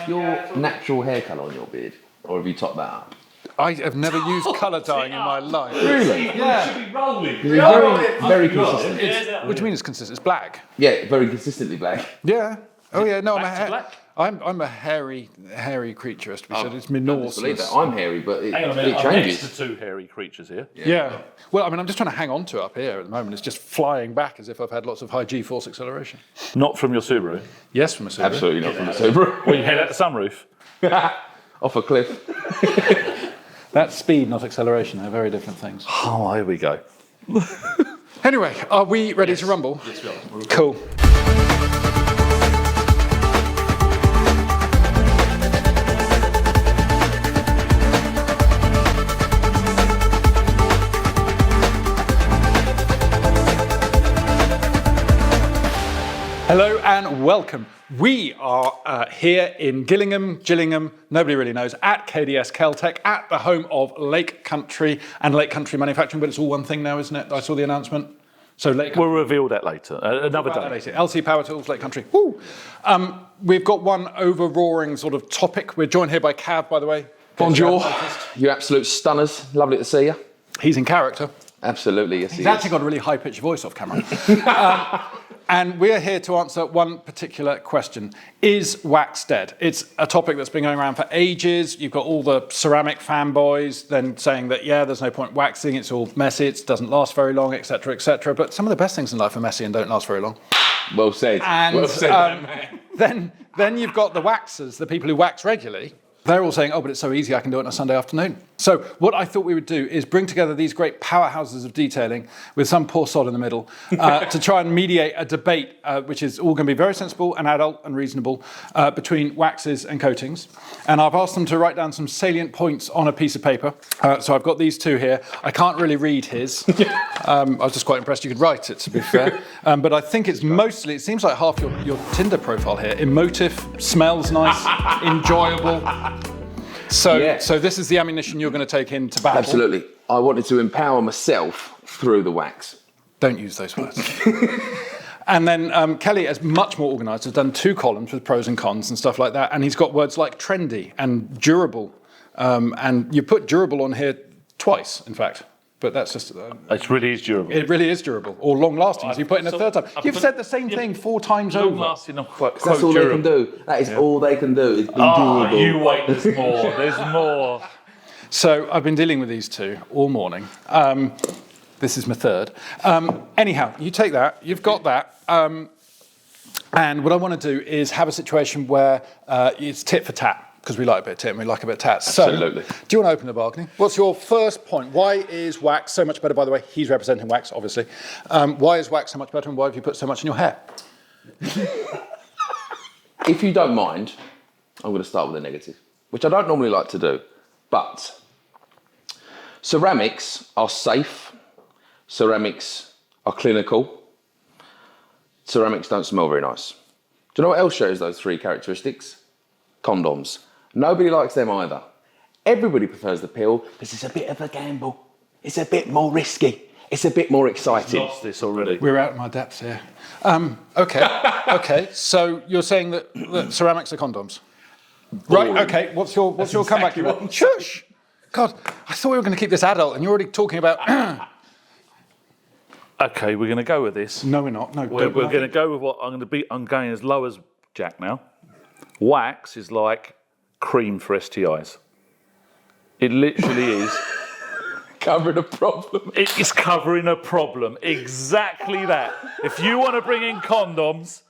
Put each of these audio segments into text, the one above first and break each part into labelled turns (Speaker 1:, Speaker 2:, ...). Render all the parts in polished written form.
Speaker 1: your natural hair colour on your beard? Or have you topped that up?
Speaker 2: I have never used colour dyeing in my life.
Speaker 1: Really?
Speaker 2: Yeah.
Speaker 3: It should be rolling.
Speaker 1: It's very consistent.
Speaker 2: What do you mean it's consistent? It's black.
Speaker 1: Yeah, very consistently black.
Speaker 2: Yeah. Oh yeah. No,
Speaker 3: Back to black.
Speaker 2: I'm a hairy creature, as to be said. It's my
Speaker 1: Believe that.
Speaker 2: Norse.
Speaker 1: I'm hairy, but it,
Speaker 3: Hang on a minute,
Speaker 1: it
Speaker 3: I'm
Speaker 1: changes.
Speaker 3: next to two hairy creatures here.
Speaker 2: Yeah. Well, I mean, I'm just trying to hang on to it up here at the moment. It's just flying back as if I've had lots of high G-force acceleration.
Speaker 3: Not from your Subaru.
Speaker 2: Yes, from a Subaru.
Speaker 1: Absolutely not from the Subaru.
Speaker 3: Well, you head out the sunroof.
Speaker 1: Off a cliff.
Speaker 2: That's speed, not acceleration. They're very different things.
Speaker 3: Oh, here we go.
Speaker 2: Anyway, are we ready to rumble?
Speaker 3: Yes, we are.
Speaker 2: Cool. Hello and welcome. We are here in Gillingham, nobody really knows, at KDS Keltec, at the home of Lake Country and Lake Country Manufacturing, but it's all one thing now, isn't it? I saw the announcement. So Lake
Speaker 3: We'll reveal that later, another day.
Speaker 2: Later. LC Power Tools, Lake Country. Woo! We've got one over-roaring sort of topic. We're joined here by Cav, by the way.
Speaker 1: Bonjour. You absolute stunners. Lovely to see you.
Speaker 2: He's in character.
Speaker 1: Absolutely, yes,
Speaker 2: He's actually got a really high-pitched voice off camera. And we're here to answer one particular question. Is wax dead? It's a topic that's been going around for ages. You've got all the ceramic fanboys then saying that, yeah, there's no point waxing, it's all messy, it doesn't last very long, etc., etc. But some of the best things in life are messy and don't last very long.
Speaker 1: Well said.
Speaker 2: And
Speaker 1: well said, man.
Speaker 2: Then you've got the waxers, the people who wax regularly. They're all saying, oh, but it's so easy, I can do it on a Sunday afternoon. So what I thought we would do is bring together these great powerhouses of detailing with some poor sod in the middle to try and mediate a debate, which is all going to be very sensible and adult and reasonable, between waxes and coatings. And I've asked them to write down some salient points on a piece of paper. So I've got these two here. I can't really read his. I was just quite impressed you could write it, to be fair. But I think it's mostly, it seems like half your Tinder profile here. Emotive, smells nice, enjoyable. So this is the ammunition you're going to take into battle.
Speaker 1: Absolutely. I wanted to empower myself through the wax.
Speaker 2: Don't use those words. And then Kelly is much more organised, has done 2 columns with pros and cons and stuff like that, and he's got words like trendy and durable. And you put durable on here twice, in fact. But that's just...
Speaker 3: It really is durable.
Speaker 2: It really is durable, or long-lasting, so you put in a third time. You've said the same thing 4 times over.
Speaker 3: Long-lasting, not quite
Speaker 1: That's all
Speaker 3: durable.
Speaker 1: they can do. That is all they can do, is be durable.
Speaker 3: You wait, there's more, there's more.
Speaker 2: So I've been dealing with these 2 all morning. This is my third. Anyhow, you take that, you've got that. And what I want to do is have a situation where it's tit for tat. Because we like a bit of tit and we like a bit of tat.
Speaker 1: Absolutely.
Speaker 2: So, do you want to open the balcony? What's your first point? Why is wax so much better? By the way, he's representing wax, obviously. Why is wax so much better and why have you put so much in your hair?
Speaker 1: If you don't mind, I'm going to start with a negative, which I don't normally like to do. But ceramics are safe. Ceramics are clinical. Ceramics don't smell very nice. Do you know what else shows those 3 characteristics? Condoms. Nobody likes them either. Everybody prefers the pill because it's a bit of a gamble. It's a bit more risky. It's a bit more exciting.
Speaker 3: Lost this already.
Speaker 2: We're out of my depths here. Okay. So you're saying that ceramics are condoms? Right, okay. What's your comeback? Shush! God, I thought we were going to keep this adult and you're already talking about...
Speaker 3: Okay, we're going to go with this.
Speaker 2: No, we're not. No,
Speaker 3: We're going to go with what I'm going as low as Jack now. Wax is like cream for STIs. It literally is.
Speaker 1: Covering a problem.
Speaker 3: It is covering a problem. Exactly that. If you want to bring in condoms...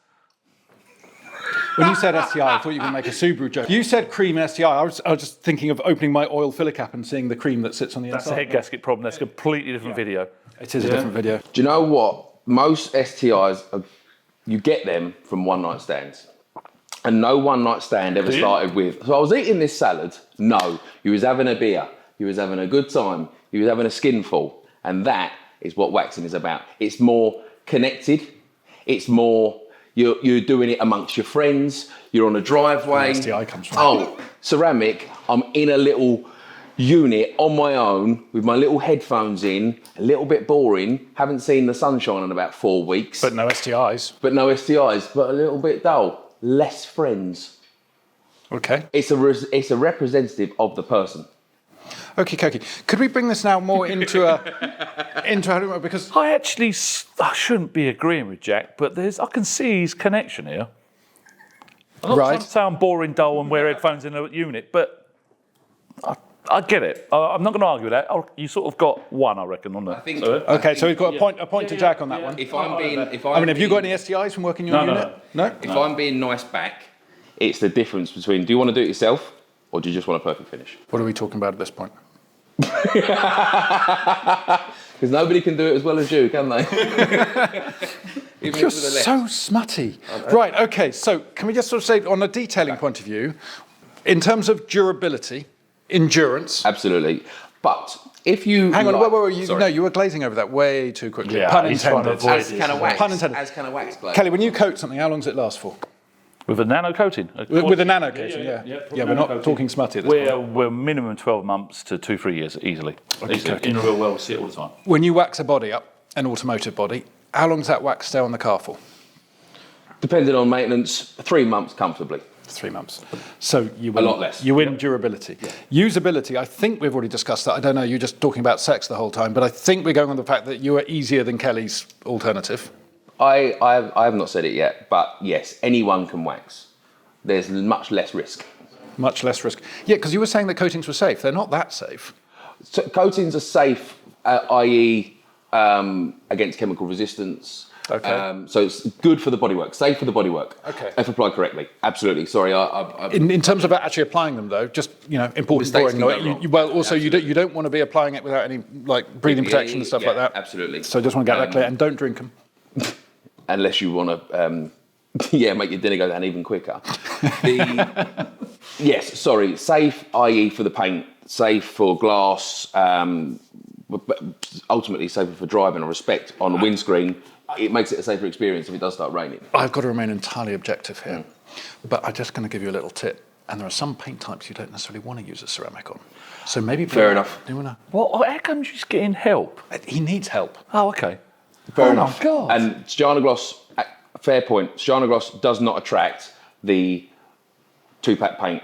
Speaker 2: When you said STI, I thought you were going to make a Subaru joke. You said cream and STI. I was just thinking of opening my oil filler cap and seeing the cream that sits on the
Speaker 3: That's
Speaker 2: inside.
Speaker 3: a head gasket problem. That's a completely different video.
Speaker 2: It is a different video.
Speaker 1: Do you know what? Most STIs, you get them from one-night stands. And no one-night stand ever started with, so I was eating this salad. No, you was having a beer. You was having a good time. You was having a skinful. And that is what waxing is about. It's more connected. It's more, you're doing it amongst your friends. You're on a driveway.
Speaker 2: STI comes from.
Speaker 1: Oh, ceramic, I'm in a little unit on my own with my little headphones in, a little bit boring. Haven't seen the sunshine in about 4 weeks.
Speaker 2: But no STIs.
Speaker 1: But no STIs, but a little bit dull. Less friends.
Speaker 2: Okay.
Speaker 1: It's a representative of the person.
Speaker 2: Okay. Could we bring this now more into because
Speaker 3: I shouldn't be agreeing with Jack, but I can see his connection here. I'm not trying to say I'm boring, dull, and wear headphones in a unit, but I get it. I'm not going to argue with that. You sort of got one, I reckon, on that.
Speaker 2: Okay, so we've got a point to Jack on that one. Have you got any STIs from working your unit? No.
Speaker 1: If I'm being nice back, it's the difference between do you want to do it yourself or do you just want a perfect finish?
Speaker 2: What are we talking about at this point?
Speaker 1: Because nobody can do it as well as you, can they?
Speaker 2: You're so smutty. Right, okay, so can we just sort of say, on a detailing point of view, in terms of durability, endurance...
Speaker 1: Absolutely. But if you...
Speaker 2: Hang on, where were you? No, you were glazing over that way too quickly.
Speaker 3: Yeah,
Speaker 2: Pun intended.
Speaker 1: As can a wax.
Speaker 2: Pun intended.
Speaker 1: As can a wax glaze.
Speaker 2: Kelly, when you coat something, how long does it last for?
Speaker 3: With a nano coating?
Speaker 2: With a nano coating, yeah. We're not talking smutty at this point.
Speaker 3: We're minimum 12 months to 2-3 years, easily. In a real well, we see it all the time.
Speaker 2: When you wax a body up, an automotive body, how long does that wax stay on the car for?
Speaker 1: Depending on maintenance, 3 months comfortably.
Speaker 2: 3 months. So you win,
Speaker 1: a lot less.
Speaker 2: You win durability. Yeah. Usability, I think we've already discussed that. I don't know, you're just talking about sex the whole time, but I think we're going on the fact that you are easier than Kelly's alternative.
Speaker 1: I have not said it yet, but yes, anyone can wax. There's much less risk.
Speaker 2: Much less risk. Yeah, because you were saying that coatings were safe. They're not that safe.
Speaker 1: So coatings are safe, i.e. Against chemical resistance.
Speaker 2: Okay.
Speaker 1: So it's good for the bodywork, safe for the bodywork.
Speaker 2: Okay.
Speaker 1: If applied correctly, absolutely. Sorry,
Speaker 2: In terms of actually applying them, though, just important.
Speaker 1: Mistakes can go wrong.
Speaker 2: Also you don't want to be applying it without any breathing protection and stuff like that.
Speaker 1: Absolutely.
Speaker 2: So I just want to get that clear, and don't drink them.
Speaker 1: Unless you want to, make your dinner go down even quicker. Yes, sorry, safe, i.e. for the paint, safe for glass, but ultimately safer for driving. I respect on the windscreen. It makes it a safer experience if it does start raining.
Speaker 2: I've got to remain entirely objective here, but I'm just going to give you a little tip. And there are some paint types you don't necessarily want to use a ceramic on. So maybe...
Speaker 1: Fair enough.
Speaker 2: Do you want to...
Speaker 3: Well, how come she's getting help?
Speaker 2: He needs help.
Speaker 3: Oh, okay.
Speaker 1: Fair enough.
Speaker 3: My God.
Speaker 1: And Stjärnagloss, fair point, Stjärnagloss does not attract the two-pack paint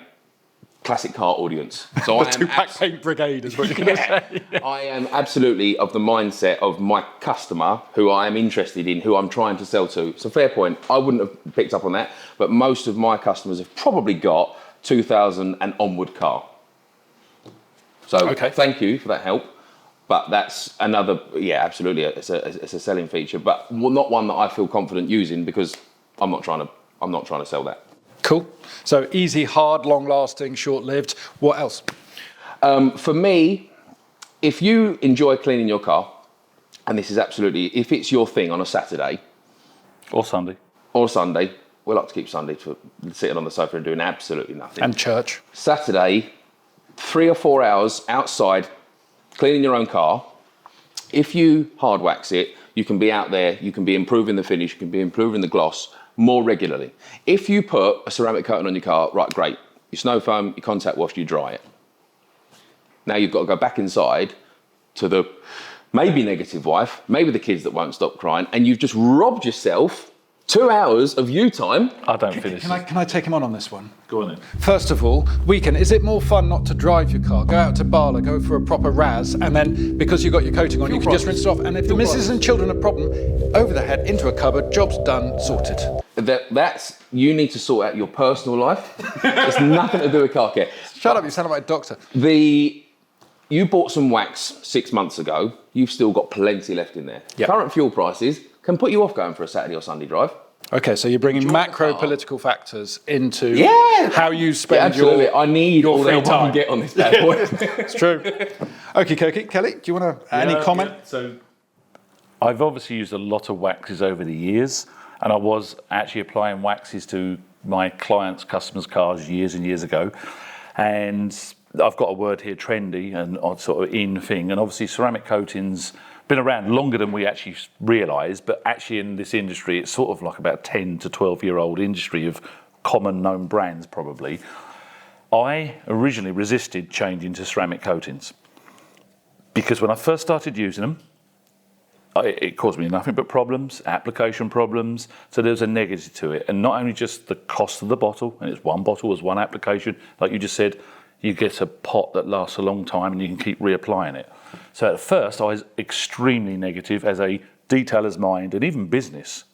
Speaker 1: classic car audience. So
Speaker 2: The two-pack paint brigade is what you're going to say.
Speaker 1: I am absolutely of the mindset of my customer who I am interested in, who I'm trying to sell to. So fair point. I wouldn't have picked up on that, but most of my customers have probably got 2000 and onward car. So Thank you for that help. But that's another, absolutely, it's a selling feature, but not one that I feel confident using because I'm not trying to sell that.
Speaker 2: Cool. So easy, hard, long-lasting, short-lived. What else?
Speaker 1: For me, if you enjoy cleaning your car, and this is absolutely, if it's your thing on a Saturday.
Speaker 3: Or Sunday.
Speaker 1: We like to keep Sunday for sitting on the sofa and doing absolutely nothing.
Speaker 2: And church.
Speaker 1: Saturday, 3 or 4 hours outside, cleaning your own car. If you hard wax it, you can be out there, you can be improving the finish, you can be improving the gloss more regularly. If you put a ceramic coating on your car, right, great. You snow foam, you contact wash, you dry it. Now you've got to go back inside to the maybe negative wife, maybe the kids that won't stop crying, and you've just robbed yourself 2 hours of you time.
Speaker 3: I don't finish.
Speaker 2: Can I take him on this one?
Speaker 3: Go on then.
Speaker 2: First of all, weekend, is it more fun not to drive your car? Go out to Bala, go for a proper razz, and then because you've got your coating on, you can just rinse it off. And if the missus and children have a problem, over the head, into a cupboard, job's done, sorted.
Speaker 1: You need to sort out your personal life. It's nothing to do with car care.
Speaker 2: Shut up, you sound like a doctor.
Speaker 1: You bought some wax 6 months ago. You've still got plenty left in there.
Speaker 2: Yep.
Speaker 1: Current fuel prices can put you off going for a Saturday or Sunday drive.
Speaker 2: Okay, so you're bringing macro-political factors into how you spend
Speaker 1: absolutely. I need
Speaker 2: your
Speaker 1: all the help I can get on this bad boy.
Speaker 2: It's true. Okay, Kelly, do you want to any comment?
Speaker 3: Yeah. So I've obviously used a lot of waxes over the years, and I was actually applying waxes to my clients' customers' cars years and years ago. And I've got a word here, trendy, and sort of in thing. And obviously ceramic coatings been around longer than we actually realise, but actually in this industry, it's sort of like about 10 to 12-year-old industry of common known brands probably. I originally resisted changing to ceramic coatings because when I first started using them, it caused me nothing but problems, application problems. So there's a negative to it. And not only just the cost of the bottle, and it's one bottle, as one application, like you just said, you get a pot that lasts a long time and you can keep reapplying it. So at first I was extremely negative as a detailer's mind and even business.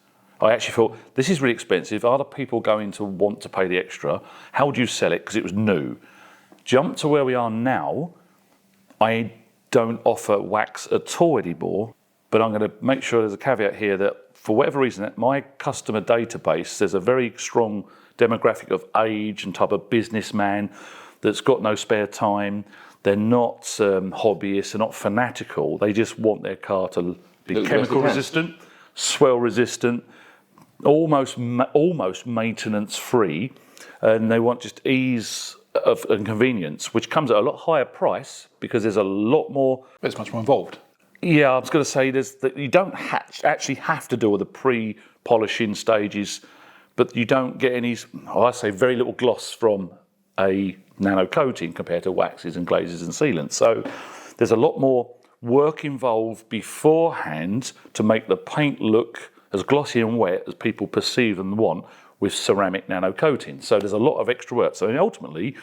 Speaker 3: I actually thought, this is really expensive. Are the people going to want to pay the extra? How would you sell it? Because it was new. Jump to where we are now. I don't offer wax at all anymore, but I'm going to make sure there's a caveat here that for whatever reason, at my customer database, there's a very strong demographic of age and type of businessman that's got no spare time. They're not hobbyists, they're not fanatical. They just want their car to be chemical resistant, swell resistant, almost maintenance free, and they want just ease and convenience, which comes at a lot higher price because there's a lot more.
Speaker 2: It's much more involved.
Speaker 3: Yeah, I was going to say that you don't actually have to do all the pre-polishing stages, but you don't get any. I say very little gloss from a nano coating compared to waxes and glazes and sealants. So there's a lot more work involved beforehand to make the paint look as glossy and wet as people perceive and want with ceramic nano coating. So there's a lot of extra work. So ultimately,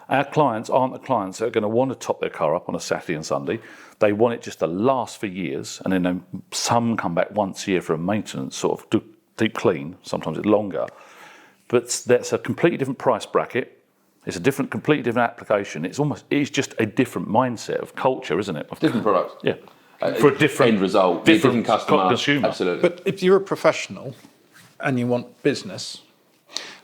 Speaker 3: our clients aren't the clients that are going to want to top their car up on a Saturday and Sunday. They want it just to last for years, and then some come back once a year for a maintenance, sort of deep clean. Sometimes it's longer. But that's a completely different price bracket. It's a completely different application. It's just a different mindset of culture, isn't it?
Speaker 1: Different products.
Speaker 3: Yeah. For a different
Speaker 1: end result, different customer,
Speaker 3: consumer.
Speaker 1: Absolutely.
Speaker 2: But if you're a professional and you want business,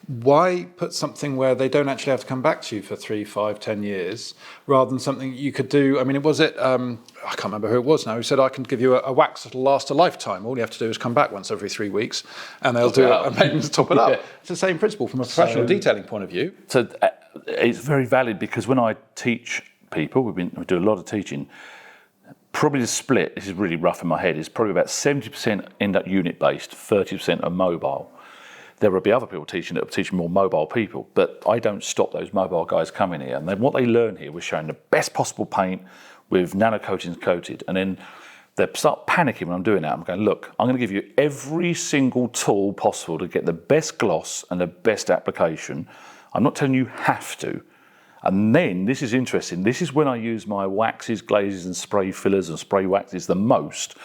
Speaker 2: why put something where they don't actually have to come back to you for 3, 5, 10 years, rather than something you could do? I mean, I can't remember who it was now, who said, I can give you a wax that'll last a lifetime. All you have to do is come back once every 3 weeks and they'll do a maintenance to top it up. Yeah. It's the same principle from a professional detailing point of view.
Speaker 3: So it's very valid, because when I teach people, we do a lot of teaching, probably the split, this is really rough in my head, is probably about 70% end up unit based, 30% are mobile. There will be other people teaching that are teaching more mobile people, but I don't stop those mobile guys coming here. And then what they learn here, we're showing the best possible paint with nano coatings coated. And then they start panicking when I'm doing that. I'm going, look, I'm going to give you every single tool possible to get the best gloss and the best application. I'm not telling you have to. And then, this is interesting, this is when I use my waxes, glazes and spray fillers and spray waxes the most,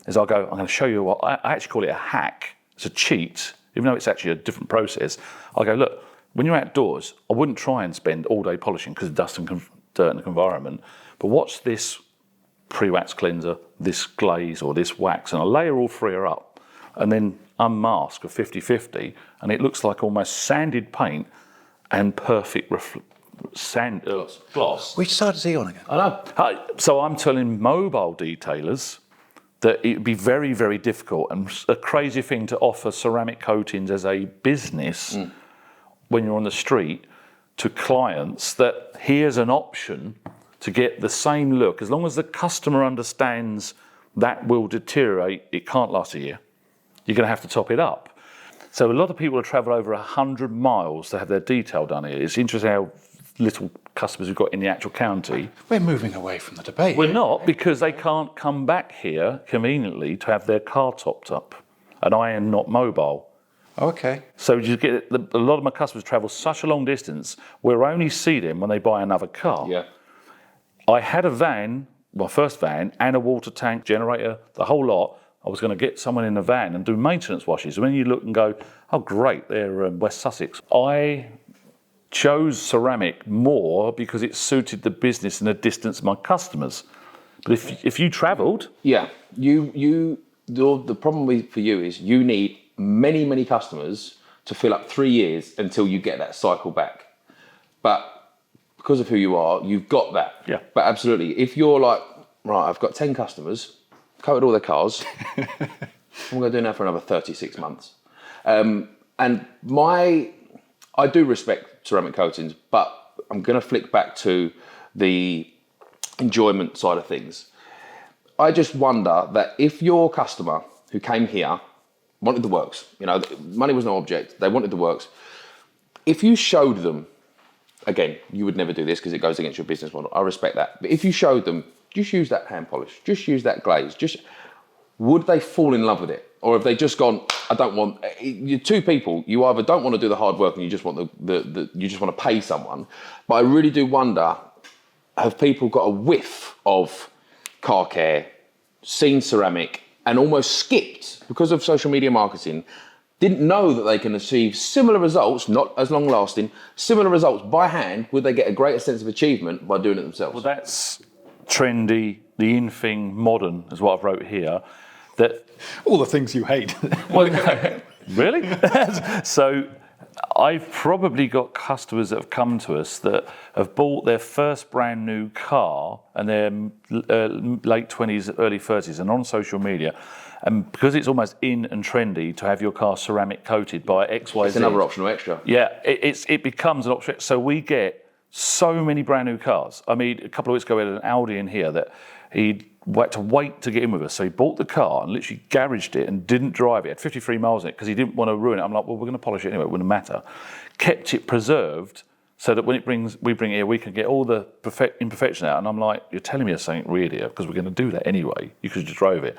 Speaker 3: is I'll go, I'm going to show you what, I actually call it a hack. It's a cheat. Even though it's actually a different process, I'll go, look, when you're outdoors, I wouldn't try and spend all day polishing because of dust and dirt in the environment. But watch this pre-wax cleanser, this glaze or this wax, and I'll layer all three up and then unmask a 50-50, and it looks like almost sanded paint and perfect gloss.
Speaker 2: Which side is he on again?
Speaker 1: I know.
Speaker 3: So I'm telling mobile detailers that it would be very, very difficult and a crazy thing to offer ceramic coatings as a business when you're on the street to clients, that here's an option to get the same look. As long as the customer understands that will deteriorate, it can't last a year. You're going to have to top it up. So a lot of people will travel over 100 miles to have their detail done here. It's interesting how little customers we've got in the actual county.
Speaker 2: We're moving away from the debate.
Speaker 3: We're not, because they can't come back here conveniently to have their car topped up. And I am not mobile.
Speaker 2: Okay.
Speaker 3: So you get a lot of my customers travel such a long distance, we'll only see them when they buy another car.
Speaker 1: Yeah.
Speaker 3: I had a van, my first van, and a water tank, generator, the whole lot. I was going to get someone in the van and do maintenance washes. When you look and go, oh great, they're West Sussex. I chose ceramic more because it suited the business and the distance of my customers. But if you travelled...
Speaker 1: Yeah, the problem for you is you need many, many customers to fill up 3 years until you get that cycle back. But because of who you are, you've got that.
Speaker 3: Yeah.
Speaker 1: But absolutely, if you're like, right, I've got 10 customers, coated all their cars, I'm going to do that for another 36 months. And I do respect ceramic coatings, but I'm going to flick back to the enjoyment side of things. I just wonder that if your customer who came here wanted the works, money was no object, they wanted the works. If you showed them, again, you would never do this because it goes against your business model. I respect that. But if you showed them, just use that hand polish, just use that glaze, just would they fall in love with it? Or have they just gone, I don't want, you're two people, you either don't want to do the hard work and you just want you just want to pay someone. But I really do wonder, have people got a whiff of car care, seen ceramic, and almost skipped, because of social media marketing, didn't know that they can achieve similar results, not as long lasting, similar results by hand? Would they get a greater sense of achievement by doing it themselves?
Speaker 3: Well, that's trendy, the in thing, modern, is what I've wrote here. That
Speaker 2: All the things you hate.
Speaker 3: well, really? So I've probably got customers that have come to us that have bought their first brand new car and they're late 20s, early 30s, and on social media. And because it's almost in and trendy to have your car ceramic coated by XYZ.
Speaker 1: It's another optional extra.
Speaker 3: Yeah, it becomes an option. So we get so many brand new cars. I mean, a couple of weeks ago we had an Audi in here that he had to wait to get in with us. So he bought the car and literally garaged it and didn't drive it. It had 53 miles in it because he didn't want to ruin it. I'm like, well, we're going to polish it anyway. It wouldn't matter. Kept it preserved so that when we bring it here, we can get all the imperfection out. And I'm like, you're telling me something weird here because we're going to do that anyway. You could have just drove it.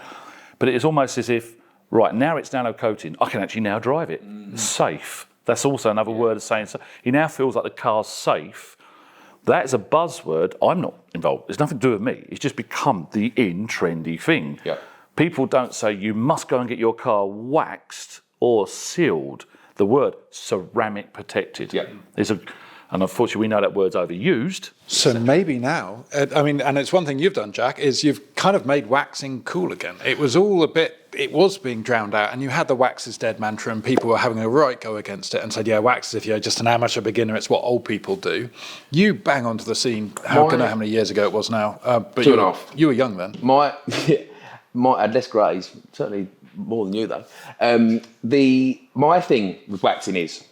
Speaker 3: But it's almost as if, right, now it's nano coating, I can actually now drive it. Safe. That's also another word of saying, so he now feels like the car's safe. That's a buzzword. I'm not involved. It's nothing to do with me. It's just become the trendy thing.
Speaker 1: Yeah.
Speaker 3: People don't say you must go and get your car waxed or sealed. The word ceramic protected.
Speaker 1: Yeah.
Speaker 3: And unfortunately, we know that word's overused.
Speaker 2: So maybe now, I mean, and it's one thing you've done, Jack, is you've kind of made waxing cool again. It was all it was being drowned out, and you had the wax is dead mantra, and people were having a right go against it and said, yeah, wax is if you're just an amateur beginner, it's what old people do. You bang onto the scene, I don't know how many years ago it was now. But
Speaker 1: 2.5.
Speaker 2: You were young then.
Speaker 1: I had less grays, certainly more than you though. My thing with waxing is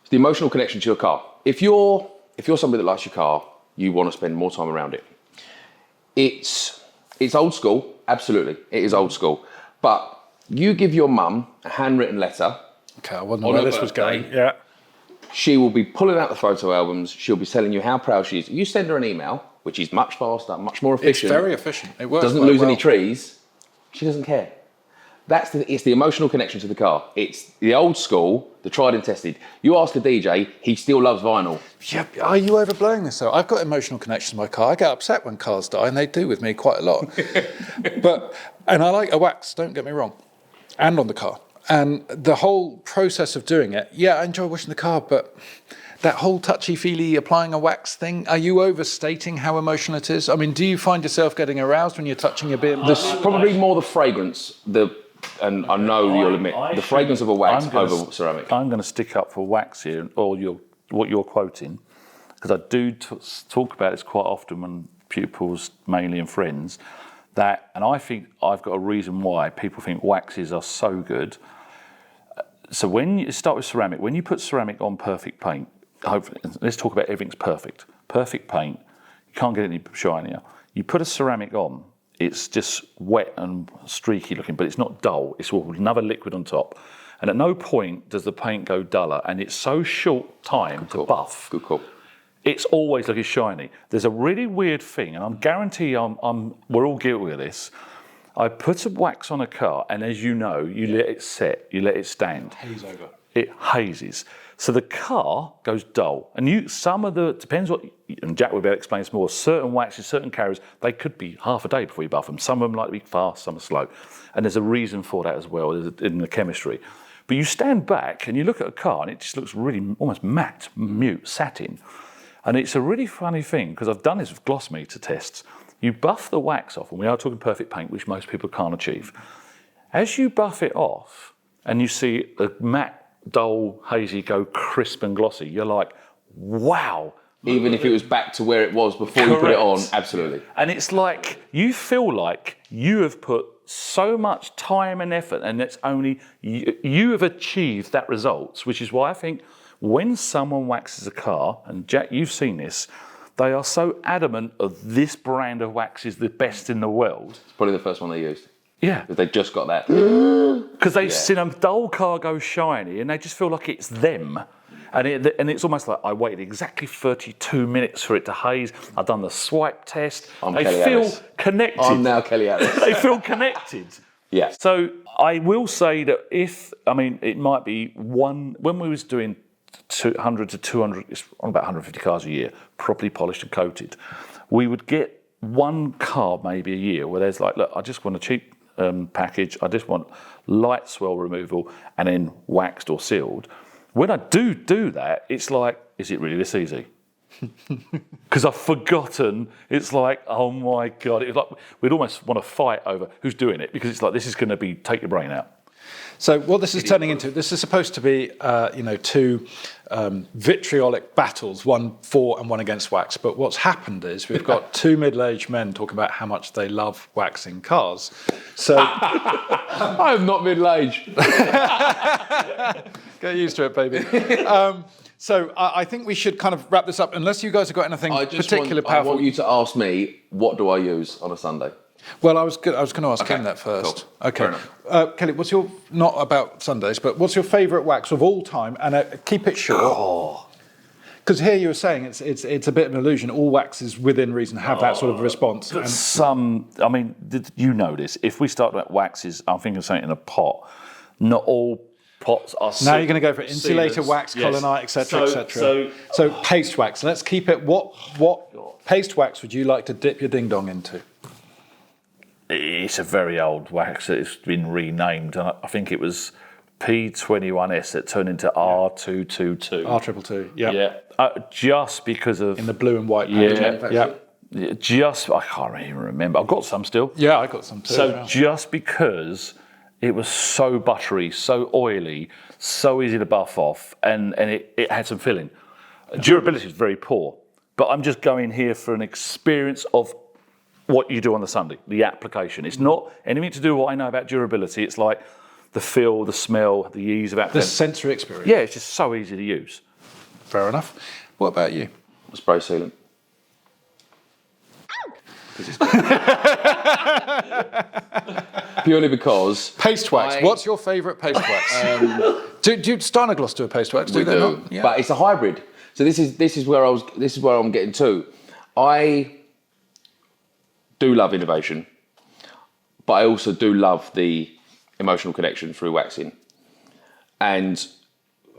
Speaker 1: the emotional connection to your car. If you're somebody that likes your car, you want to spend more time around it. It's old school, absolutely. It is old school. But you give your mum a handwritten letter.
Speaker 2: Okay, I wasn't where this was going. Yeah.
Speaker 1: She will be pulling out the photo albums. She'll be telling you how proud she is. You send her an email, which is much faster, much more efficient.
Speaker 2: It's very efficient. It works.
Speaker 1: Doesn't lose any trees. She doesn't care. It's the emotional connection to the car. It's the old school, the tried and tested. You ask a DJ, he still loves vinyl.
Speaker 2: Yeah, are you overblowing this though? I've got emotional connection to my car. I get upset when cars die, and they do with me quite a lot. And I like a wax, don't get me wrong, and on the car. And the whole process of doing it, yeah, I enjoy washing the car, but that whole touchy-feely applying a wax thing, are you overstating how emotional it is? I mean, do you find yourself getting aroused when you're touching a BMW?
Speaker 1: There's probably more the fragrance, and I know you'll admit, the fragrance of a wax over ceramic.
Speaker 3: I'm going to stick up for wax here, or what you're quoting, because I do talk about this quite often when pupils, mainly and friends, and I think I've got a reason why people think waxes are so good. So when you start with ceramic, when you put ceramic on perfect paint, hopefully, let's talk about everything's perfect. Perfect paint, you can't get any shinier. You put a ceramic on, it's just wet and streaky looking, but it's not dull. It's another liquid on top. And at no point does the paint go duller, and it's so short time to buff.
Speaker 1: Good call.
Speaker 3: It's always looking shiny. There's a really weird thing, and I guarantee we're all guilty of this. I put a wax on a car, and as you know, you let it set, you let it stand.
Speaker 2: Haze over.
Speaker 3: It hazes. So the car goes dull. And depends what, and Jack will be able to explain this more, certain waxes, certain carriers, they could be half a day before you buff them. Some of them like to be fast, some are slow. And there's a reason for that as well in the chemistry. But you stand back and you look at a car and it just looks really almost matte, mute, satin. And it's a really funny thing, because I've done this with gloss meter tests. You buff the wax off, and we are talking perfect paint, which most people can't achieve. As you buff it off and you see a matte, dull, hazy go crisp and glossy, you're like, wow.
Speaker 1: Even if it was back to where it was before you put it on, absolutely.
Speaker 3: And it's like, you feel like you have put so much time and effort, and it's only, you have achieved that result, which is why I think when someone waxes a car, and Jack, you've seen this, they are so adamant of this brand of wax is the best in the world.
Speaker 1: It's probably the first one they used.
Speaker 3: Yeah.
Speaker 1: Because they just got that.
Speaker 3: Because they've seen a dull car go shiny and they just feel like it's them. And it's almost like I waited exactly 32 minutes for it to haze. I've done the swipe test. They feel connected.
Speaker 1: I'm now Kelly Alice.
Speaker 3: They feel connected.
Speaker 1: Yeah.
Speaker 3: So I will say that it might be when we was doing 100 to 200, it's on about 150 cars a year, properly polished and coated, we would get one car maybe a year where there's like, look, I just want a cheap package, I just want light swell removal and then waxed or sealed. When I do that, it's like, is it really this easy? Because I've forgotten. It's like, oh my God. It's like we'd almost want to fight over who's doing it, because it's like, this is going to be take your brain out.
Speaker 2: So what this is turning into, this is supposed to be, two vitriolic battles, one for and one against wax. But what's happened is we've got two middle-aged men talking about how much they love waxing cars. So
Speaker 1: I am not middle-aged.
Speaker 2: Get used to it, baby. So I think we should kind of wrap this up, unless you guys have got anything particularly powerful.
Speaker 1: I want you to ask me, what do I use on a Sunday?
Speaker 2: Well, I was going to ask him that first.
Speaker 1: Cool.
Speaker 2: Okay. Kelly, what's your, not about Sundays, but what's your favourite wax of all time? And keep it short. Because here you were saying it's a bit of an illusion. All waxes within reason have that sort of response.
Speaker 3: You know this. If we start about waxes, I'm thinking of something in a pot. Not all pots are
Speaker 2: now you're going to go for insulator wax, colonite, etc., etc. So paste wax. Let's keep it. What paste wax would you like to dip your ding dong into?
Speaker 3: It's a very old wax. It's been renamed, and I think it was P21S that turned into R222.
Speaker 2: R222. Yeah.
Speaker 3: Just because of
Speaker 2: in the blue and white packaging.
Speaker 3: I can't even remember. I've got some still.
Speaker 2: Yeah, I got some too.
Speaker 3: So just because it was so buttery, so oily, so easy to buff off, and it had some filling. Durability is very poor, but I'm just going here for an experience of what you do on the Sunday, the application. It's not anything to do with what I know about durability. It's like the feel, the smell, the ease of application.
Speaker 2: The sensory experience.
Speaker 3: Yeah, it's just so easy to use.
Speaker 2: Fair enough. What about you?
Speaker 1: Spray sealant. Purely because
Speaker 2: paste wax. What's your favourite paste wax? Do Stjärnagloss do a paste wax?
Speaker 1: We do. Yeah. But it's a hybrid. So this is where I'm getting to. I do love innovation, but I also do love the emotional connection through waxing. And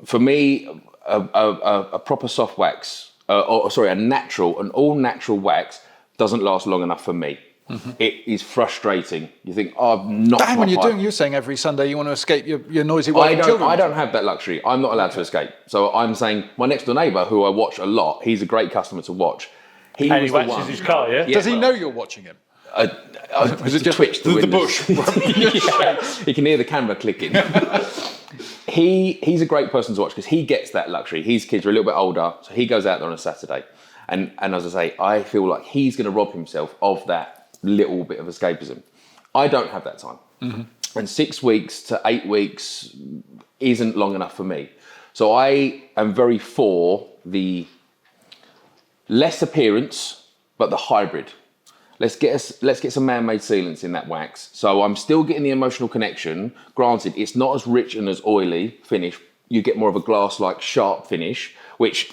Speaker 1: for me, a proper soft wax, an all natural wax doesn't last long enough for me. Mm-hmm. It is frustrating. You think, oh, I've not.
Speaker 2: Hang on, you're saying every Sunday you want to escape your noisy wife and children.
Speaker 1: I don't have that luxury. I'm not allowed to escape. So I'm saying my next door neighbour, who I watch a lot, he's a great customer to watch.
Speaker 3: He waxes his car, yeah?
Speaker 2: Does he know you're watching him?
Speaker 1: Was it just Twitch the bush? Yeah, you can hear the camera clicking. He's a great person to watch because he gets that luxury. His kids are a little bit older, so he goes out there on a Saturday. And as I say, I feel like he's going to rob himself of that little bit of escapism. I don't have that time. Mm-hmm. And 6 weeks to 8 weeks isn't long enough for me. So I am very for the less appearance, but the hybrid. Let's get some man-made sealants in that wax. So I'm still getting the emotional connection. Granted, it's not as rich and as oily finish. You get more of a glass-like sharp finish, which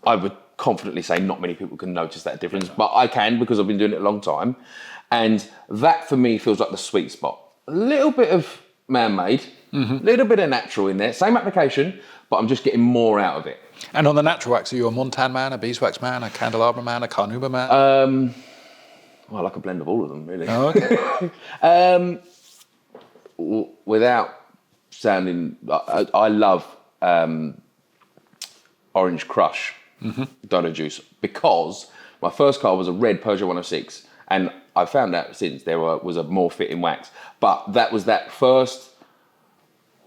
Speaker 1: I would confidently say not many people can notice that difference, but I can because I've been doing it a long time. And that for me feels like the sweet spot. A little bit of man-made, a little bit of natural in there. Same application, but I'm just getting more out of it.
Speaker 2: And on the natural wax, are you a Montan man, a beeswax man, a candelabra man, a carnauba man?
Speaker 1: Well, I like a blend of all of them, really.
Speaker 2: Oh, okay.
Speaker 1: Without sounding, I love Orange Crush Dino Juice because my first car was a red Peugeot 106, and I found out since there was a more fitting wax. But that was that first.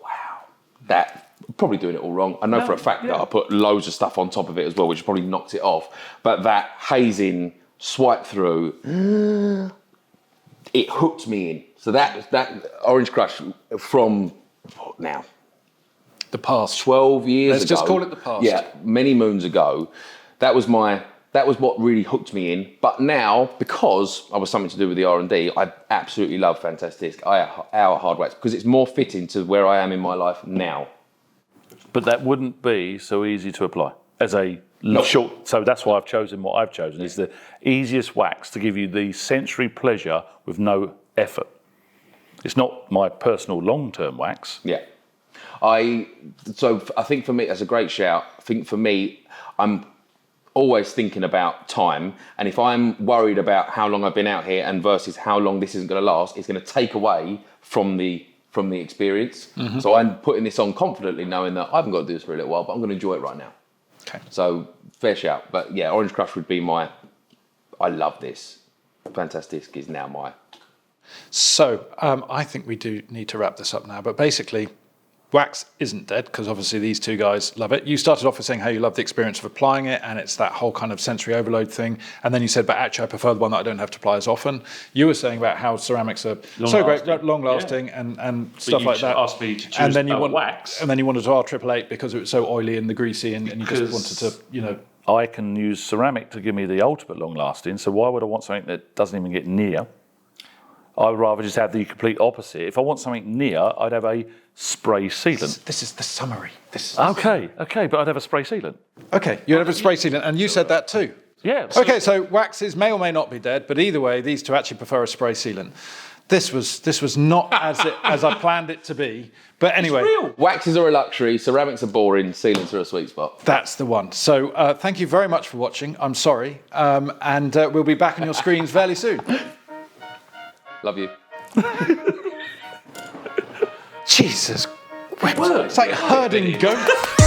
Speaker 1: Wow, that probably doing it all wrong. I know for a fact that I put loads of stuff on top of it as well, which probably knocked it off. But that hazing swipe through, it hooked me in. So that Orange Crush from now.
Speaker 2: The past.
Speaker 1: 12 years ago.
Speaker 2: Let's just call it the past.
Speaker 1: Yeah, many moons ago. That was what really hooked me in. But now, because I was something to do with the R&D, I absolutely love Fantastic our hard wax because it's more fitting to where I am in my life now.
Speaker 3: But that wouldn't be so easy to apply as a short. So that's why I've chosen what I've chosen. Is the easiest wax to give you the sensory pleasure with no effort. It's not my personal long-term wax.
Speaker 1: Yeah. So I think for me, that's a great shout. I think for me, I'm always thinking about time. And if I'm worried about how long I've been out here and versus how long this isn't going to last, it's going to take away from the experience. Mm-hmm. So I'm putting this on confidently, knowing that I haven't got to do this for a little while, but I'm going to enjoy it right now.
Speaker 2: Okay.
Speaker 1: So fair shout. But yeah, Orange Crush would be I love this. Fantastic is now my...
Speaker 2: So I think we do need to wrap this up now, but basically wax isn't dead because obviously these two guys love it. You started off with saying how you love the experience of applying it and it's that whole kind of sensory overload thing. And then you said, but actually I prefer the one that I don't have to apply as often. You were saying about how ceramics are great, long lasting and stuff like that.
Speaker 3: Asked me to choose wax.
Speaker 2: And then you wanted to R888 because it was so oily and the greasy and you just wanted to,
Speaker 3: I can use ceramic to give me the ultimate long lasting. So why would I want something that doesn't even get near? I would rather just have the complete opposite. If I want something near, I'd have a spray sealant.
Speaker 2: This is the summary.
Speaker 3: Okay, but I'd have a spray sealant.
Speaker 2: Okay, you'd have a spray sealant, and you said that too.
Speaker 3: Yeah.
Speaker 2: Okay, so waxes may or may not be dead, but either way, these two actually prefer a spray sealant. This was not as I planned it to be, but anyway.
Speaker 3: It's real.
Speaker 1: Waxes are a luxury, ceramics are boring, sealants are a sweet spot.
Speaker 2: That's the one. So thank you very much for watching. I'm sorry, and we'll be back on your screens fairly soon.
Speaker 1: Love you.
Speaker 2: Jesus. It's like herding goats.